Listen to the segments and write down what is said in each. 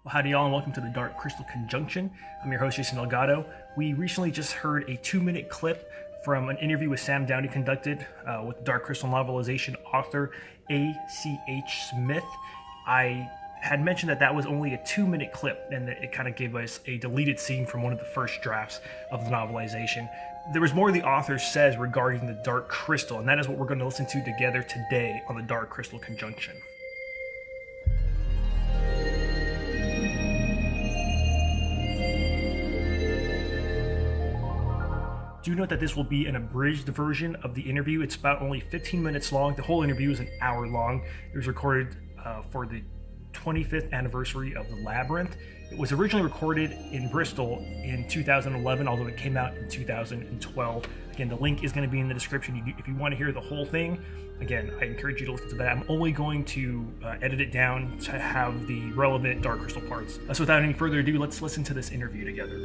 Howdy y'all and welcome to the Dark Crystal Conjunction. I'm your host Jason Delgado. We recently just heard a 2-minute clip from an interview with Sam Downey conducted with Dark Crystal Novelization author A.C.H. Smith. I had mentioned that was only a 2-minute clip and that it kind of gave us a deleted scene from one of the first drafts of the novelization. There was more the author says regarding the Dark Crystal, and that is what we're going to listen to together today on the Dark Crystal Conjunction. Do note that this will be an abridged version of the interview. It's about only 15 minutes long. The whole interview is an hour long. It was recorded for the 25th anniversary of the Labyrinth. It was originally recorded in Bristol in 2011, although it came out in 2012. Again, the link is going to be in the description. If you want to hear the whole thing, again, I encourage you to listen to that. I'm only going to edit it down to have the relevant Dark Crystal parts. So without any further ado, let's listen to this interview together.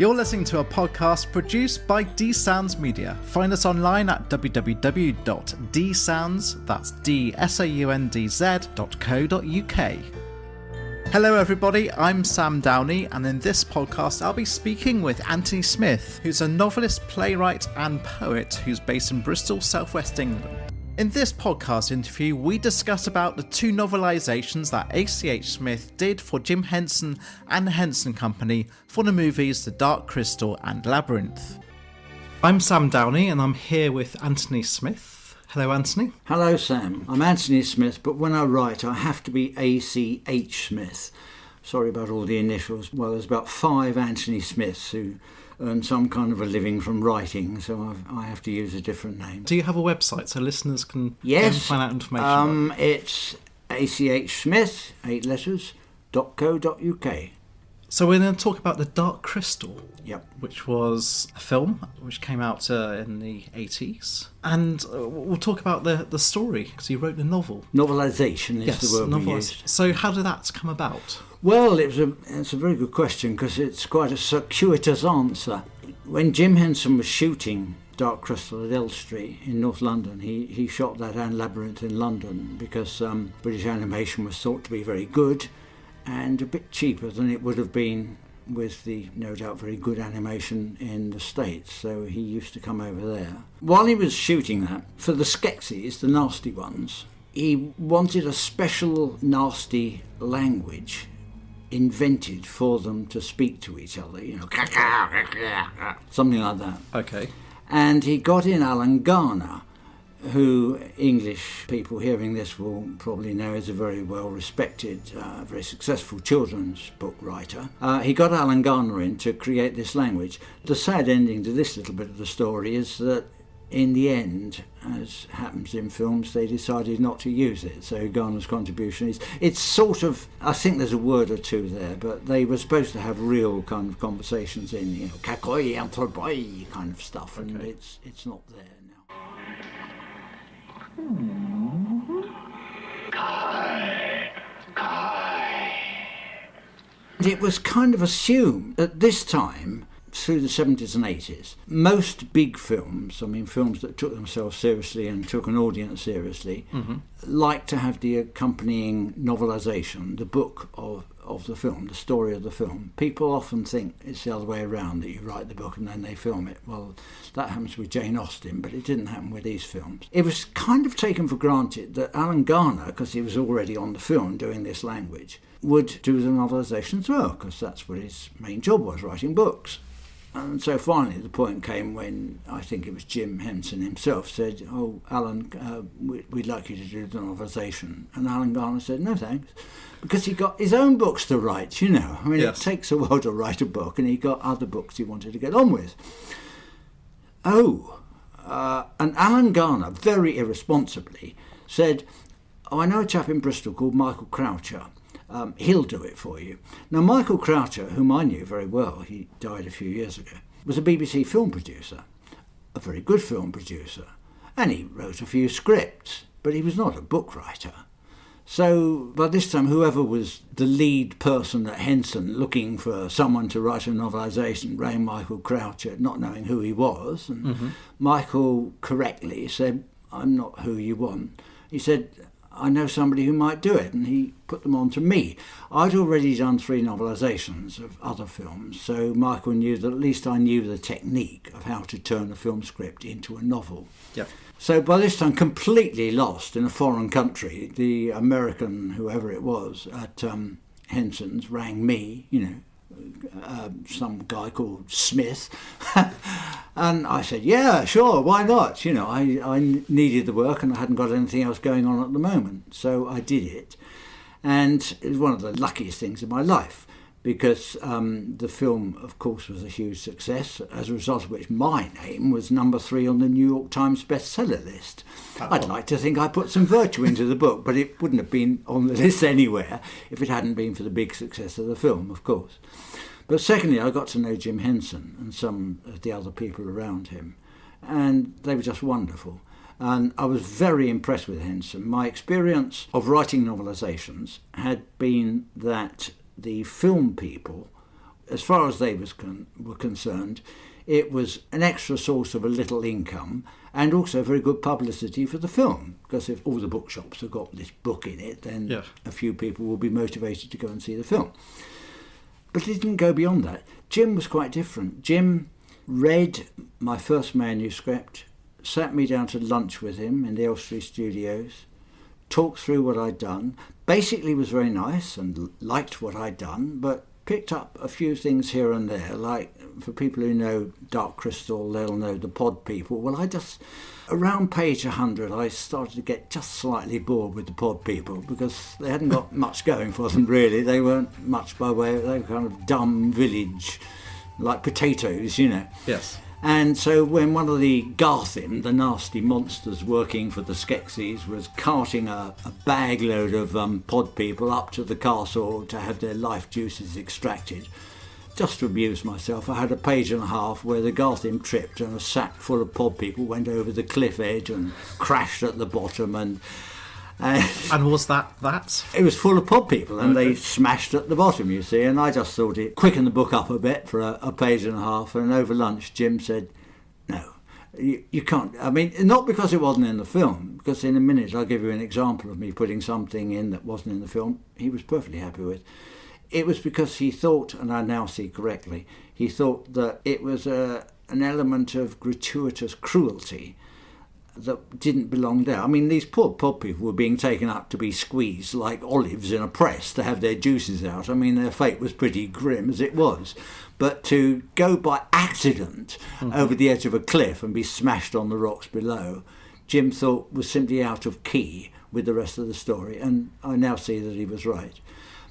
You're listening to a podcast produced by D-Sounds Media. Find us online at www.dsounds, that's DSAUNDZ.co.uk. Hello everybody, I'm Sam Downey, and in this podcast I'll be speaking with Anthony Smith, who's a novelist, playwright and poet who's based in Bristol, southwest England. In this podcast interview, we discuss about the 2 novelizations that A.C.H. Smith did for Jim Henson and the Henson Company for the movies The Dark Crystal and Labyrinth. I'm Sam Downey and I'm here with Anthony Smith. Hello, Anthony. Hello, Sam. I'm Anthony Smith, but when I write, I have to be A.C.H. Smith. Sorry about all the initials. Well, there's about 5 Anthony Smiths who earn some kind of a living from writing, so I have to use a different name. Do you have a website so listeners can find out information? It's A.C.H. Smith, 8 letters, .co.uk. So we're going to talk about The Dark Crystal, Yep. which was a film which came out in the 80s. And we'll talk about the story, because you wrote the novel. Novelization is the word we used. So how did that come about? Well, it's a very good question, because it's quite a circuitous answer. When Jim Henson was shooting Dark Crystal at Elstree in North London, he shot that and Labyrinth in London because British animation was thought to be very good and a bit cheaper than it would have been with the, no doubt, very good animation in the States. So he used to come over there. While he was shooting that, for the Skeksis, the nasty ones, he wanted a special nasty language invented for them to speak to each other, something like that. Okay. And he got in Alan Garner, who English people hearing this will probably know is a very well-respected, very successful children's book writer. He got Alan Garner in to create this language. The sad ending to this little bit of the story is that in the end, as happens in films, they decided not to use it. So Garner's contribution is, it's sort of, I think there's a word or two there, but they were supposed to have real kind of conversations in, kakoi, anthropoi kind of stuff, and it's not there now. It was kind of assumed at this time, through the 70s and 80s, most big films, films that took themselves seriously and took an audience seriously, like to have the accompanying novelization, the book of the film, the story of the film. People often think it's the other way around, that you write the book and then they film it. Well, that happens with Jane Austen, but it didn't happen with these films. It was kind of taken for granted that Alan Garner, because he was already on the film doing this language, would do the novelization as well, because that's what his main job was, writing books. And so finally the point came when I think it was Jim Henson himself said, "Oh, Alan, we'd like you to do the novelization." And Alan Garner said, "No thanks," because he got his own books to write, Yes. It takes a while to write a book, and he got other books he wanted to get on with. And Alan Garner, very irresponsibly, said, "Oh, I know a chap in Bristol called Michael Croucher. He'll do it for you." Now, Michael Croucher, whom I knew very well, he died a few years ago, was a BBC film producer, a very good film producer, and he wrote a few scripts, but he was not a book writer. So by this time, whoever was the lead person at Henson looking for someone to write a novelisation rang Michael Croucher, not knowing who he was, and Michael correctly said, "I'm not who you want." He said, I know somebody who might do it, and he put them on to me. I'd already done 3 novelisations of other films, so Michael knew that at least I knew the technique of how to turn a film script into a novel. Yeah. So by this time, completely lost in a foreign country, the American, whoever it was, at Henson's rang me, some guy called Smith, and I said, yeah, sure, why not? I needed the work and I hadn't got anything else going on at the moment, so I did it. And it was one of the luckiest things in my life, because the film, of course, was a huge success, as a result of which my name was number 3 on the New York Times bestseller list. I'd like to think I put some virtue into the book, but it wouldn't have been on the list anywhere if it hadn't been for the big success of the film, of course. But secondly, I got to know Jim Henson and some of the other people around him, and they were just wonderful. And I was very impressed with Henson. My experience of writing novelisations had been that the film people, as far as they were concerned, it was an extra source of a little income and also very good publicity for the film, because if all the bookshops have got this book in it, then a few people will be motivated to go and see the film. But it didn't go beyond that. Jim was quite different. Jim read my first manuscript, sat me down to lunch with him in the Elstree studios, talked through what I'd done, basically was very nice and liked what I'd done, but picked up a few things here and there, like for people who know Dark Crystal, they'll know the pod people. Well, around page 100, I started to get just slightly bored with the pod people, because they hadn't got much going for them, really. They weren't much they were kind of dumb village, like potatoes, Yes. And so when one of the Garthim, the nasty monsters working for the Skeksis, was carting a bag load of pod people up to the castle to have their life juices extracted, just to amuse myself, I had a page and a half where the Garthim tripped and a sack full of pod people went over the cliff edge and crashed at the bottom, and was that? It was full of pod people, and they smashed at the bottom, you see, and I just thought it quickened the book up a bit for a page and a half, and over lunch Jim said, no, you can't. I mean, not because it wasn't in the film, because in a minute I'll give you an example of me putting something in that wasn't in the film he was perfectly happy with. It was because he thought, and I now see correctly, he thought that it was an element of gratuitous cruelty that didn't belong there. I mean, these poor pod people were being taken up to be squeezed like olives in a press to have their juices out. I mean, their fate was pretty grim as it was. But to go by accident over the edge of a cliff and be smashed on the rocks below, Jim thought was simply out of key with the rest of the story, and I now see that he was right.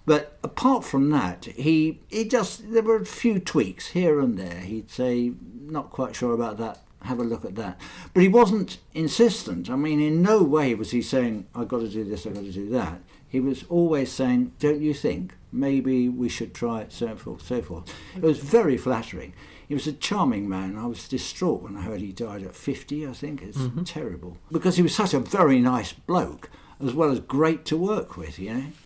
But apart from that, there were a few tweaks here and there. He'd say, not quite sure about that, have a look at that. But he wasn't insistent. I mean, in no way was he saying, I've got to do this, I've got to do that. He was always saying, don't you think? Maybe we should try it, so forth, so forth. It was very flattering. He was a charming man. I was distraught when I heard he died at 50, I think. It's terrible. Because he was such a very nice bloke, as well as great to work with,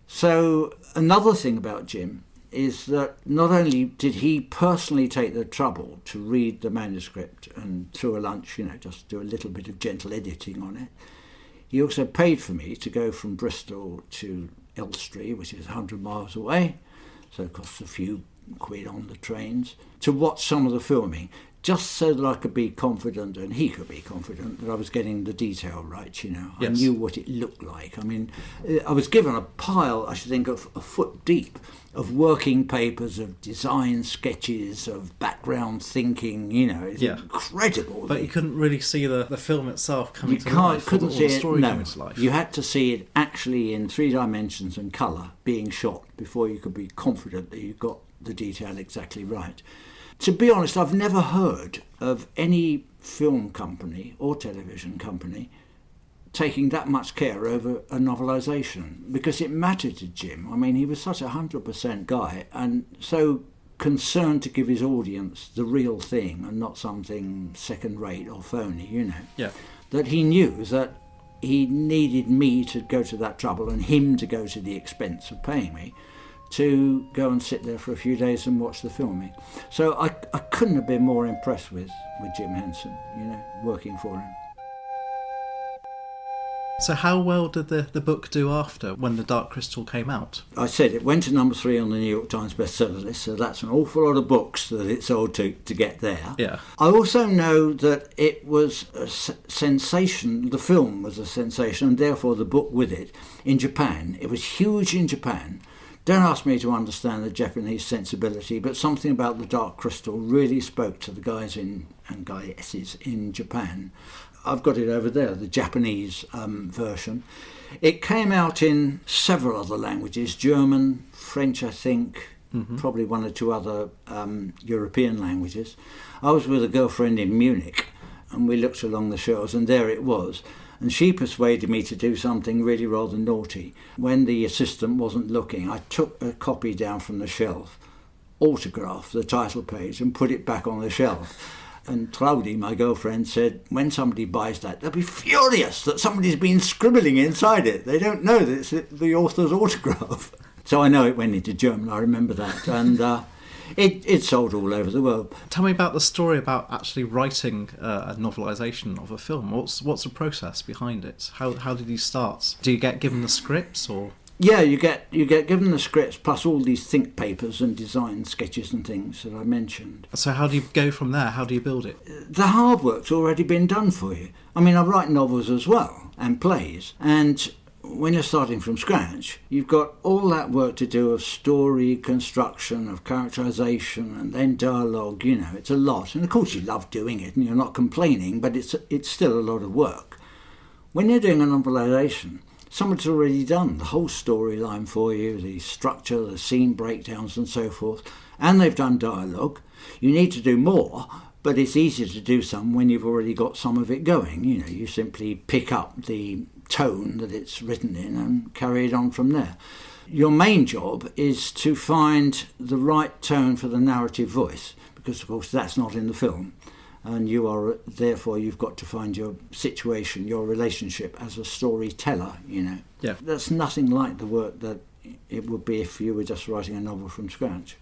So another thing about Jim is that not only did he personally take the trouble to read the manuscript and through a lunch, just do a little bit of gentle editing on it, he also paid for me to go from Bristol to Elstree, which is 100 miles away, so it costs a few quid on the trains, to watch some of the filming, just so that I could be confident, and he could be confident, that I was getting the detail right, Yes. I knew what it looked like. I mean, I was given a pile, I should think, of a foot deep of working papers, of design sketches, of background thinking, it's incredible. But you couldn't really see the film itself coming to life. Couldn't see it, no. To life. You had to see it actually in 3 dimensions and colour being shot before you could be confident that you got the detail exactly right. To be honest, I've never heard of any film company or television company taking that much care over a novelisation, because it mattered to Jim. I mean, he was such a 100% guy and so concerned to give his audience the real thing and not something second-rate or phony, that he knew that he needed me to go to that trouble and him to go to the expense of paying me to go and sit there for a few days and watch the filming. So I couldn't have been more impressed with Jim Henson, working for him. So how well did the book do after, when The Dark Crystal came out? I said it went to number 3 on the New York Times bestseller list, so that's an awful lot of books that it sold to get there. Yeah. I also know that it was a sensation, the film was a sensation, and therefore the book with it, in Japan. It was huge in Japan. Don't ask me to understand the Japanese sensibility, but something about The Dark Crystal really spoke to the guys and goddesses in Japan. I've got it over there, the Japanese version. It came out in several other languages, German, French, I think, probably one or two other European languages. I was with a girlfriend in Munich, and we looked along the shelves, and there it was. And she persuaded me to do something really rather naughty. When the assistant wasn't looking, I took a copy down from the shelf, autographed the title page, and put it back on the shelf. And Claudie, my girlfriend, said, when somebody buys that, they'll be furious that somebody's been scribbling inside it. They don't know that it's the author's autograph. So I know it went into German, I remember that. And it sold all over the world. Tell me about the story about actually writing a novelisation of a film. What's the process behind it? How did you start? Do you get given the scripts, or...? Yeah, you get given the scripts plus all these think papers and design sketches and things that I mentioned. So how do you go from there? How do you build it? The hard work's already been done for you. I mean, I write novels as well and plays, and when you're starting from scratch, you've got all that work to do of story construction, of characterisation, and then dialogue. You know, it's a lot, and of course you love doing it and you're not complaining, but it's still a lot of work. When you're doing a novelisation, someone's already done the whole storyline for you, the structure, the scene breakdowns and so forth, and they've done dialogue. You need to do more, but it's easier to do some when you've already got some of it going. You know, you simply pick up the tone that it's written in and carry it on from there. Your main job is to find the right tone for the narrative voice, because of course that's not in the film. And therefore you've got to find your situation, your relationship as a storyteller, you know. Yeah. That's nothing like the work that it would be if you were just writing a novel from scratch.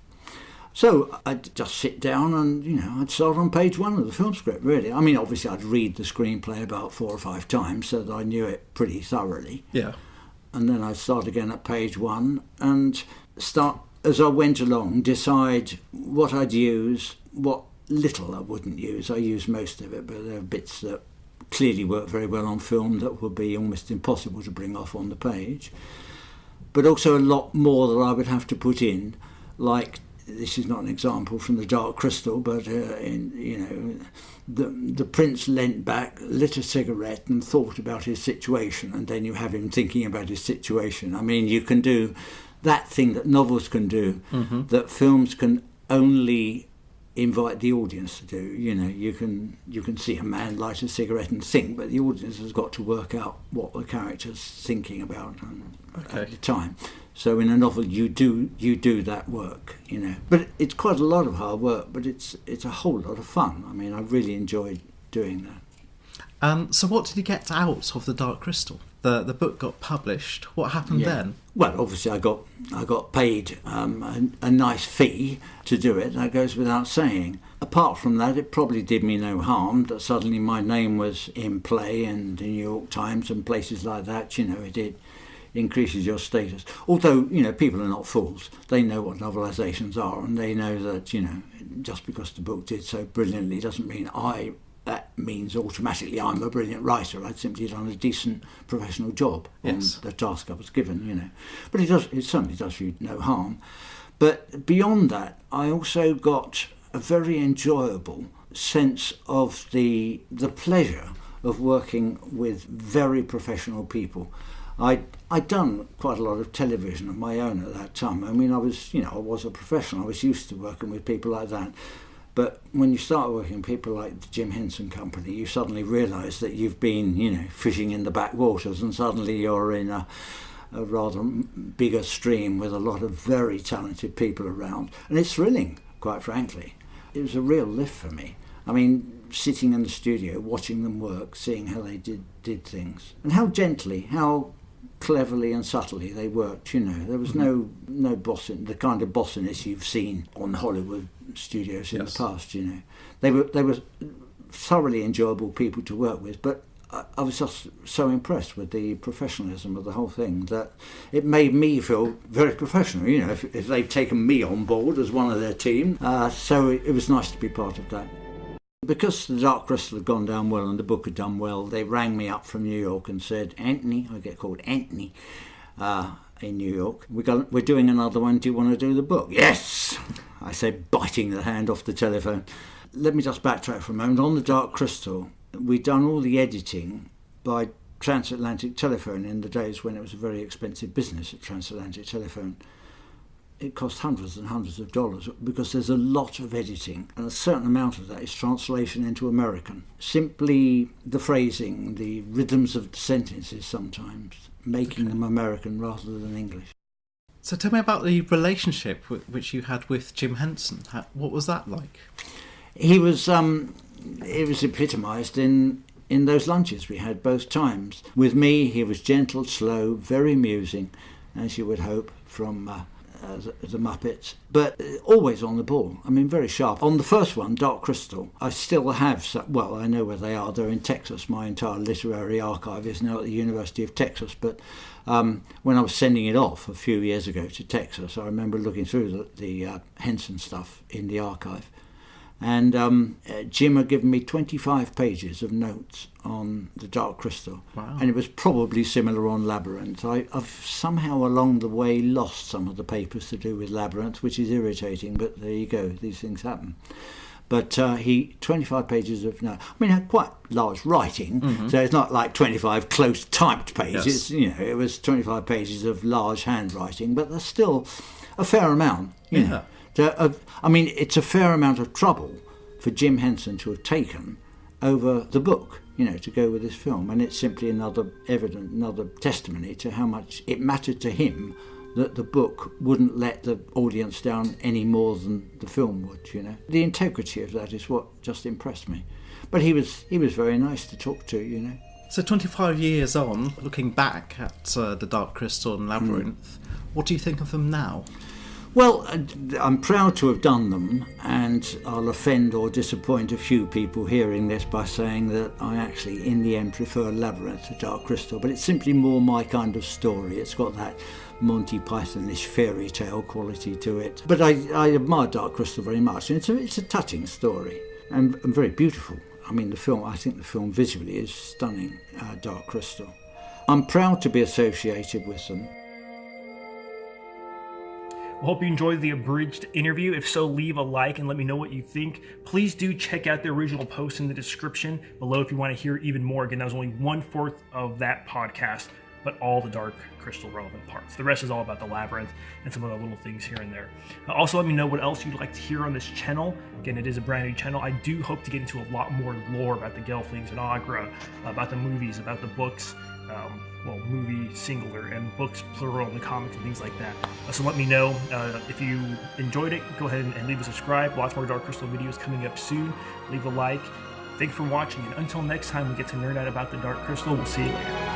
So I'd just sit down and, you know, I'd start on page 1 of the film script, really. I mean, obviously I'd read the screenplay about 4 or 5 times so that I knew it pretty thoroughly. Yeah. And then I'd start again at page 1 and start, as I went along, decide what I'd use, what little I wouldn't use. I use most of it, but there are bits that clearly work very well on film that would be almost impossible to bring off on the page. But also a lot more that I would have to put in, like, this is not an example from The Dark Crystal, but the prince leant back, lit a cigarette and thought about his situation, and then you have him thinking about his situation. I mean, you can do that thing that novels can do, that films can only invite the audience to do. You know, you can see a man light a cigarette and think, but the audience has got to work out what the character's thinking about at the time. So in a novel, you do that work, you know. But it's quite a lot of hard work, but it's a whole lot of fun. I mean, I really enjoyed doing that. So what did you get out of The Dark Crystal? The book got published. What happened then? Well, obviously I got paid a nice fee to do it. That goes without saying. Apart from that, it probably did me no harm that suddenly my name was in play and the New York Times and places like that. You know, it increases your status. Although, you know, people are not fools. They know what novelizations are, and they know that, you know, just because the book did so brilliantly doesn't mean that means automatically I'm a brilliant writer. I'd simply done a decent professional job on the task I was given, you know. But it certainly does you no harm. But beyond that, I also got a very enjoyable sense of the pleasure of working with very professional people. I'd done quite a lot of television of my own at that time. I mean, I was a professional. I was used to working with people like that. But when you start working with people like the Jim Henson company, you suddenly realise that you've been, you know, fishing in the backwaters, and suddenly you're in a rather bigger stream with a lot of very talented people around. And it's thrilling, quite frankly. It was a real lift for me. I mean, sitting in the studio, watching them work, seeing how they did things, and how gently, how cleverly and subtly they worked, you know. There was no the kind of bossiness you've seen on Hollywood studios in the past, you know. They were thoroughly enjoyable people to work with, but I was just so impressed with the professionalism of the whole thing that it made me feel very professional, you know, if they've taken me on board as one of their team. So it was nice to be part of that. Because the Dark Crystal had gone down well and the book had done well, they rang me up from New York and said, Anthony, I get called Anthony in New York, we're doing another one, do you want to do the book? Yes, I said, biting the hand off the telephone. Let me just backtrack for a moment. On the Dark Crystal, we'd done all the editing by transatlantic telephone in the days when it was a very expensive business at transatlantic telephone. It cost hundreds and hundreds of dollars because there's a lot of editing, and a certain amount of that is translation into American. Simply the phrasing, the rhythms of the sentences sometimes, making them American rather than English. So tell me about the relationship which you had with Jim Henson. What was that like? He was, it was epitomised in those lunches we had both times. With me, he was gentle, slow, very amusing, as you would hope from the Muppets, but always on the ball. I mean, very sharp. On the first one, Dark Crystal, I still have, well, I know where they are. They're in Texas. My entire literary archive is now at the University of Texas, but when I was sending it off a few years ago to Texas, I remember looking through the Henson stuff in the archive. And Jim had given me 25 pages of notes on the Dark Crystal. Wow. And it was probably similar on Labyrinth. I've somehow along the way lost some of the papers to do with Labyrinth, which is irritating, but there you go, these things happen. But 25 pages of notes. I mean, quite large writing, so it's not like 25 close typed pages. Yes. You know, it was 25 pages of large handwriting, but there's still a fair amount, you know. I mean, it's a fair amount of trouble for Jim Henson to have taken over the book, you know, to go with this film. And it's simply another testimony to how much it mattered to him that the book wouldn't let the audience down any more than the film would, you know. The integrity of that is what just impressed me. But he was very nice to talk to, you know. So 25 years on, looking back at the Dark Crystal and Labyrinth, what do you think of them now? Well, I'm proud to have done them, and I'll offend or disappoint a few people hearing this by saying that I actually, in the end, prefer Labyrinth to Dark Crystal, but it's simply more my kind of story. It's got that Monty Pythonish fairy tale quality to it. But I admire Dark Crystal very much, and it's a touching story and very beautiful. I mean, I think the film visually is stunning, Dark Crystal. I'm proud to be associated with them. I hope you enjoyed the abridged interview. If so, leave a like and let me know what you think. Please do check out the original post in the description below if you want to hear even more. Again, that was only 1/4 of that podcast, but all the Dark Crystal relevant parts. The rest is all about the Labyrinth and some other little things here and there. Also, let me know what else you'd like to hear on this channel. Again, it is a brand new channel. I do hope to get into a lot more lore about the Gelflings and Agra, about the movies, about the books, movie singular and books plural in the comics and things like that. So let me know if you enjoyed it. Go ahead and leave a subscribe. Lots more Dark Crystal videos coming up soon. Leave a like. Thanks for watching, and until next time we get to nerd out about the Dark Crystal, we'll see you later.